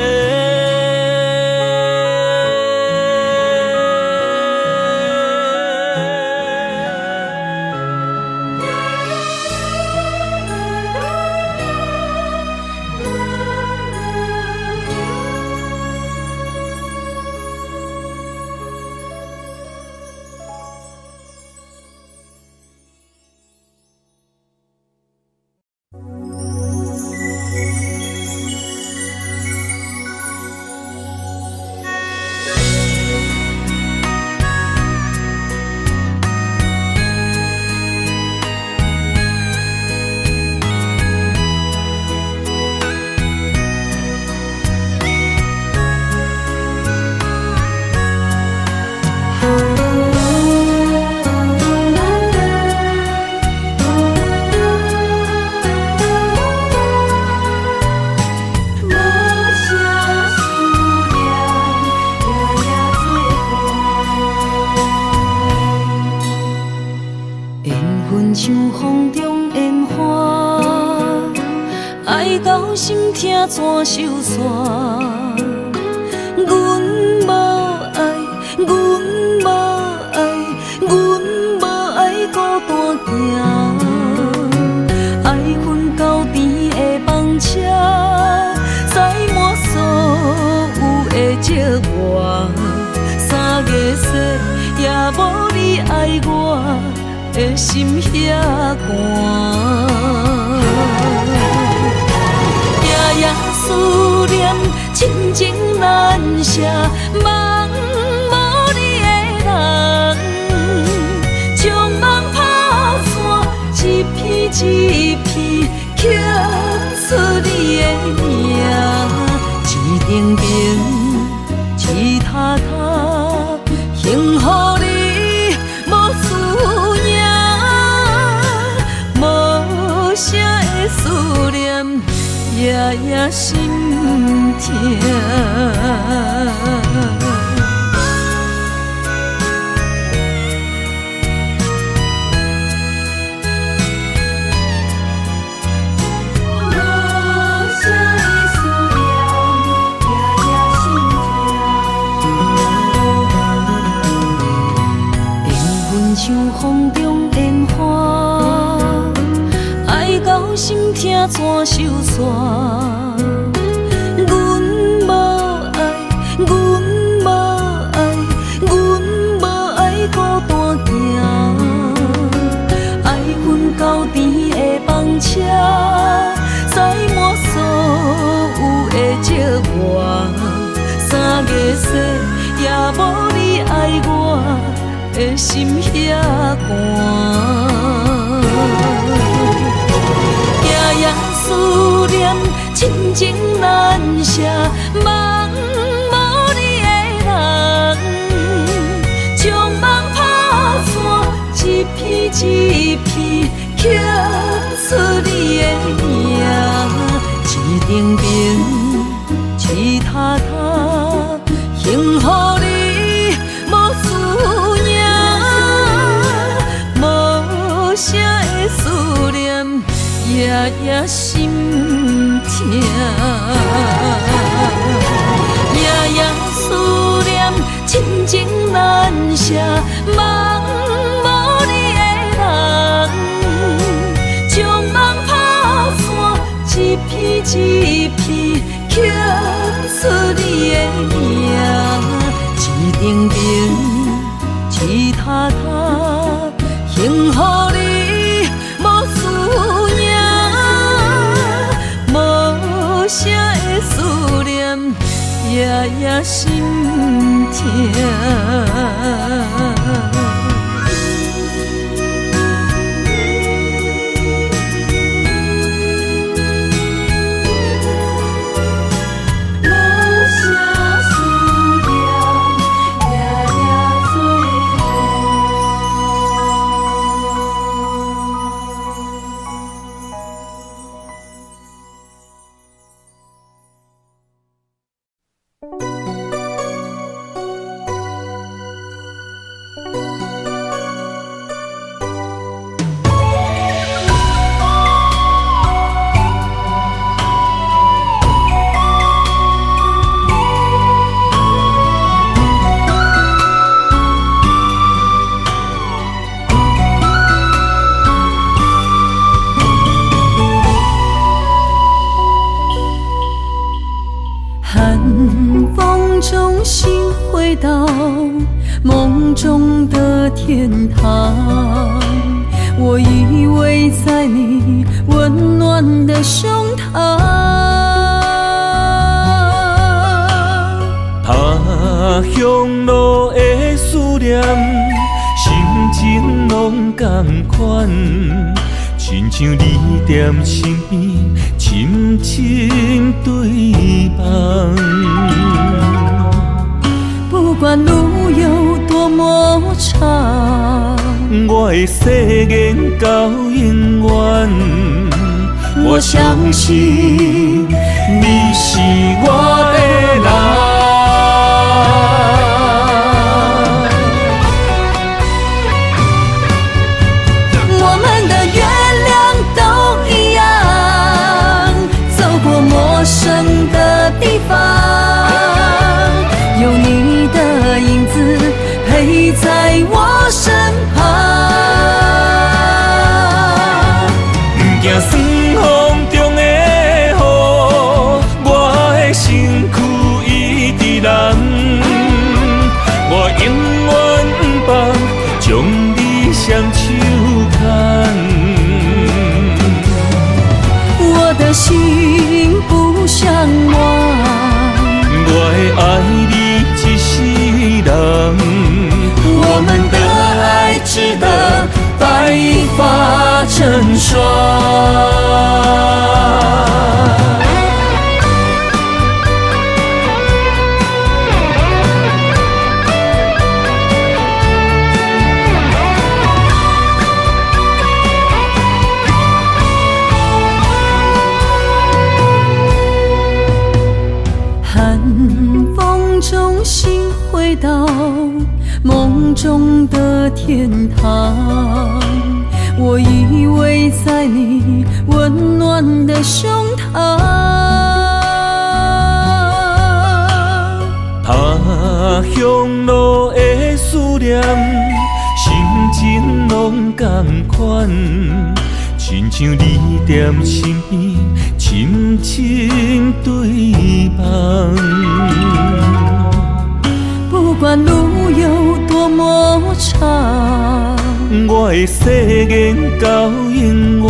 心痛怎收煞？阮无爱，阮无爱，阮无爱孤单行。爱恨交织的梦车，载满所有的寂寞。3月雪也无你爱我的心遐寒。夜思念，亲情难舍，梦无你的人，将梦打散，一片一片刻出你的名，一定定，一塔塔，幸福你无思念，无声的思念。夜夜心痛，像风中烟花，爱到心痛全收煞。阮无爱，阮无爱，阮无爱孤单行，爱阮到甜的房车，载满所有的祝愿。3月雪也无你爱我的心遐寒。夜夜思念，亲情难舍，梦无你的人，将梦打散，一片一片刻出你的名，一定定，一塔塔，幸福你无思念，无声的思念。夜夜心痛，夜夜思念，亲情难舍，梦无你的人，将梦打散，一片一片刻出你的名，一定定，一塔塔，幸福你无思念。无声的思念，夜夜心痛。到梦中的天堂，我依偎在你温暖的胸膛。他乡路的思念，心情拢同款，亲像你踮身边，深深对望。不管路有多么长，我的誓言到永远。我相信你是我的人。我们的月亮都一样，走过陌生的地方，有你的影子陪在我身旁。不惊酸风中的雨，我的身躯一直燃。我永远不放，将你双手牵。我的心不想忘，我会爱你一世人。我们的爱值得白发成霜。寒风中心回到梦中的天堂，我依偎在你温暖的胸膛。他乡路的思念，心款，亲像你踮身边，深深对望。不管路有多么长，我的誓言到永远。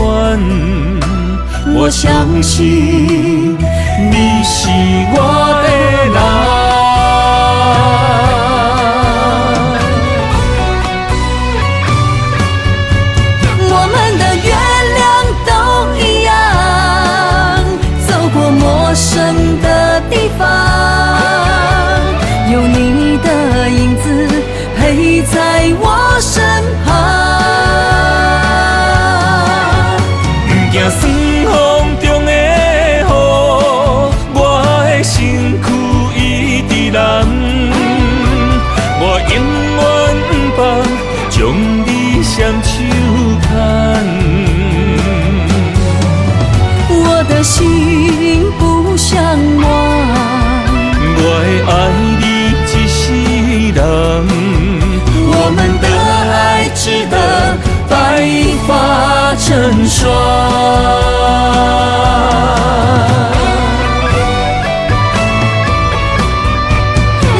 我相信你是我的人。我们的月亮都一样，走过陌生的地方，有你的影子陪在我身旁。不惊酸风中的雨，我的身躯一直蓝。我永远不放，将你双手牵。我的心不像我，我会爱你一世人。我们的爱值得白发成霜。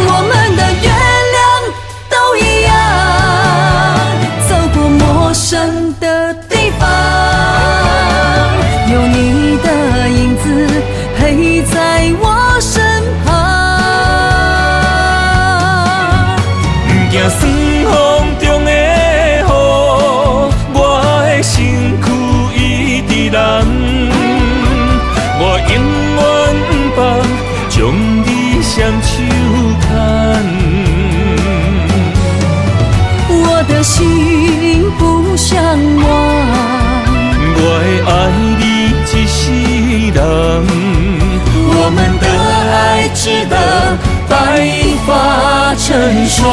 我们的月亮都一样，走过陌生的地方，有你的影子陪在我身旁。不惊酸风中的雨，我的身躯一直蓝。我永远不放，将你双手牵。我的心不像我，我会爱你一世人。我们的爱值得白发成霜。